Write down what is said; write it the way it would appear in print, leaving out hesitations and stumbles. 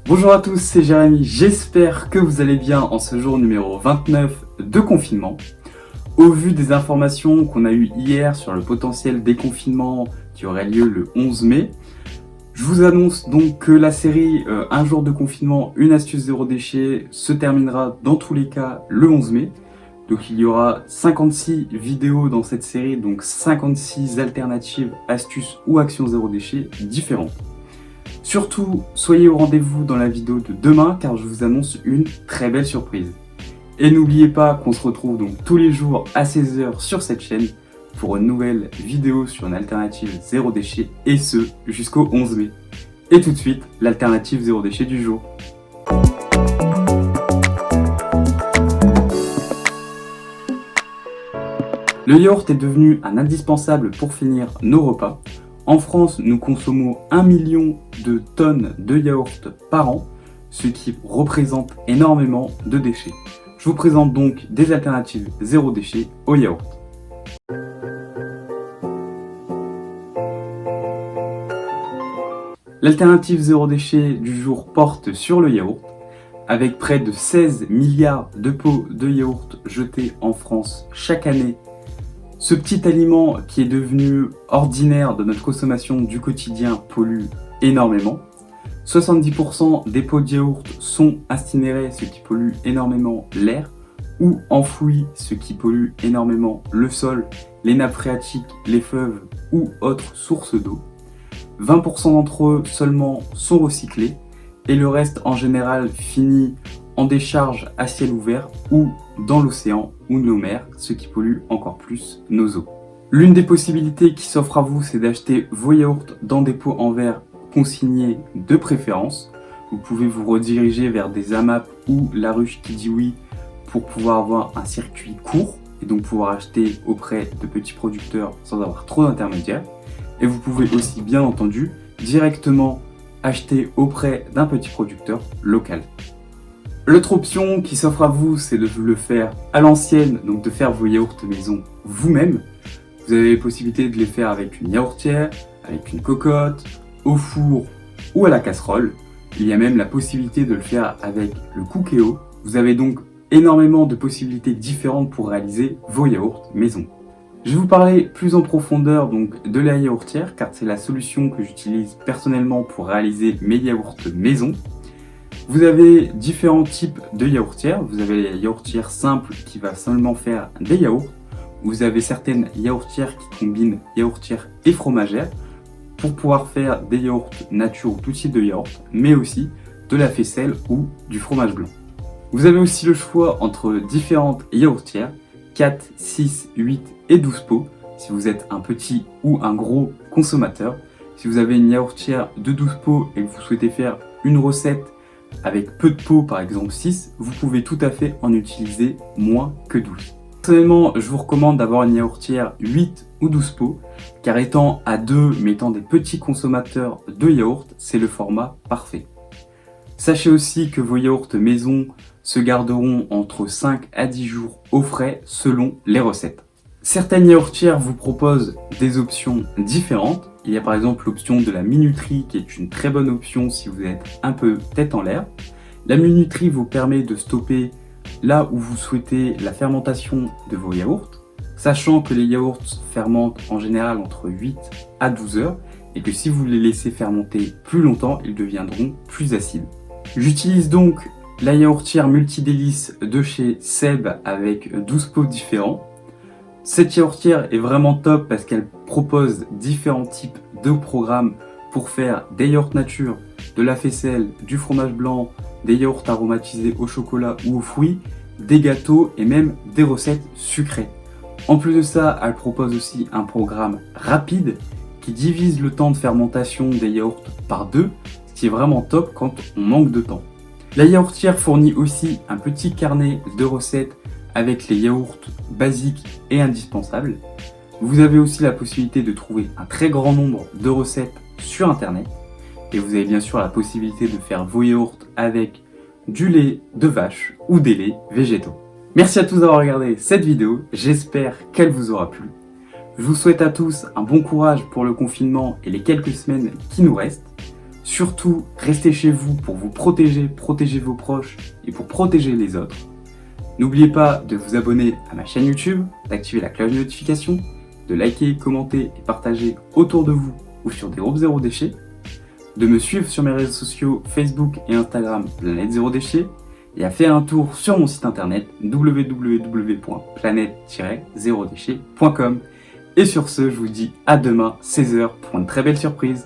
Bonjour à tous, c'est Jérémy, j'espère que vous allez bien en ce jour numéro 29 de confinement. Au vu des informations qu'on a eues hier sur le potentiel déconfinement qui aurait lieu le 11 mai, je vous annonce donc que la série Un jour de confinement, une astuce zéro déchet se terminera dans tous les cas le 11 mai. Donc il y aura 56 vidéos dans cette série, donc 56 alternatives, astuces ou actions zéro déchet différentes. Surtout, soyez au rendez-vous dans la vidéo de demain car je vous annonce une très belle surprise. Et n'oubliez pas qu'on se retrouve donc tous les jours à 16h sur cette chaîne pour une nouvelle vidéo sur une alternative zéro déchet et ce jusqu'au 11 mai. Et tout de suite, l'alternative zéro déchet du jour. Le yaourt est devenu un indispensable pour finir nos repas. En France, nous consommons 1 million de tonnes de yaourt par an, ce qui représente énormément de déchets. Je vous présente donc des alternatives zéro déchet au yaourt. L'alternative zéro déchet du jour porte sur le yaourt. Avec près de 16 milliards de pots de yaourt jetés en France chaque année, ce petit aliment qui est devenu ordinaire de notre consommation du quotidien pollue énormément. 70% des pots de yaourt sont incinérés, ce qui pollue énormément l'air, ou enfouis, ce qui pollue énormément le sol, les nappes phréatiques, les feuves ou autres sources d'eau. 20% d'entre eux seulement sont recyclés et le reste en général finit en décharge à ciel ouvert ou dans l'océan ou nos mers, ce qui pollue encore plus nos eaux. L'une des possibilités qui s'offre à vous, c'est d'acheter vos yaourts dans des pots en verre consignés de préférence. Vous pouvez vous rediriger vers des AMAP ou La Ruche qui dit oui pour pouvoir avoir un circuit court et donc pouvoir acheter auprès de petits producteurs sans avoir trop d'intermédiaires. Et vous pouvez aussi bien entendu directement acheter auprès d'un petit producteur local. L'autre option qui s'offre à vous, c'est de le faire à l'ancienne, donc de faire vos yaourts maison vous-même. Vous avez la possibilité de les faire avec une yaourtière, avec une cocotte, au four ou à la casserole. Il y a même la possibilité de le faire avec le Cookéo. Vous avez donc énormément de possibilités différentes pour réaliser vos yaourts maison. Je vais vous parler plus en profondeur donc de la yaourtière car c'est la solution que j'utilise personnellement pour réaliser mes yaourts maison. Vous avez différents types de yaourtières. Vous avez la yaourtière simple qui va seulement faire des yaourts. Vous avez certaines yaourtières qui combinent yaourtière et fromagère pour pouvoir faire des yaourts nature ou tout type de yaourt, mais aussi de la faisselle ou du fromage blanc. Vous avez aussi le choix entre différentes yaourtières, 4, 6, 8 et 12 pots, si vous êtes un petit ou un gros consommateur. Si vous avez une yaourtière de 12 pots et que vous souhaitez faire une recette avec peu de pots, par exemple 6, vous pouvez tout à fait en utiliser moins que 12. Personnellement, je vous recommande d'avoir une yaourtière 8 ou 12 pots, car étant à 2, mais étant des petits consommateurs de yaourt, c'est le format parfait. Sachez aussi que vos yaourts maison se garderont entre 5 à 10 jours au frais selon les recettes. Certaines yaourtières vous proposent des options différentes. Il y a par exemple l'option de la minuterie qui est une très bonne option si vous êtes un peu tête en l'air. La minuterie vous permet de stopper là où vous souhaitez la fermentation de vos yaourts, sachant que les yaourts fermentent en général entre 8 à 12 heures et que si vous les laissez fermenter plus longtemps, ils deviendront plus acides. J'utilise donc la yaourtière multidélice de chez Seb avec 12 pots différents. Cette yaourtière est vraiment top parce qu'elle propose différents types de programmes pour faire des yaourts nature, de la faisselle, du fromage blanc, des yaourts aromatisés au chocolat ou aux fruits, des gâteaux et même des recettes sucrées. En plus de ça, elle propose aussi un programme rapide qui divise le temps de fermentation des yaourts par 2, ce qui est vraiment top quand on manque de temps. La yaourtière fournit aussi un petit carnet de recettes avec les yaourts basiques et indispensables. Vous avez aussi la possibilité de trouver un très grand nombre de recettes sur internet. Et vous avez bien sûr la possibilité de faire vos yaourts avec du lait de vache ou des laits végétaux. Merci à tous d'avoir regardé cette vidéo, j'espère qu'elle vous aura plu. Je vous souhaite à tous un bon courage pour le confinement et les quelques semaines qui nous restent. Surtout, restez chez vous pour vous protéger, protéger vos proches et pour protéger les autres. N'oubliez pas de vous abonner à ma chaîne YouTube, d'activer la cloche de notification, de liker, commenter et partager autour de vous ou sur des groupes Zéro Déchet, de me suivre sur mes réseaux sociaux Facebook et Instagram Planète Zéro Déchet et à faire un tour sur mon site internet www.planète-0déchet.com. Et sur ce, je vous dis à demain 16h pour une très belle surprise.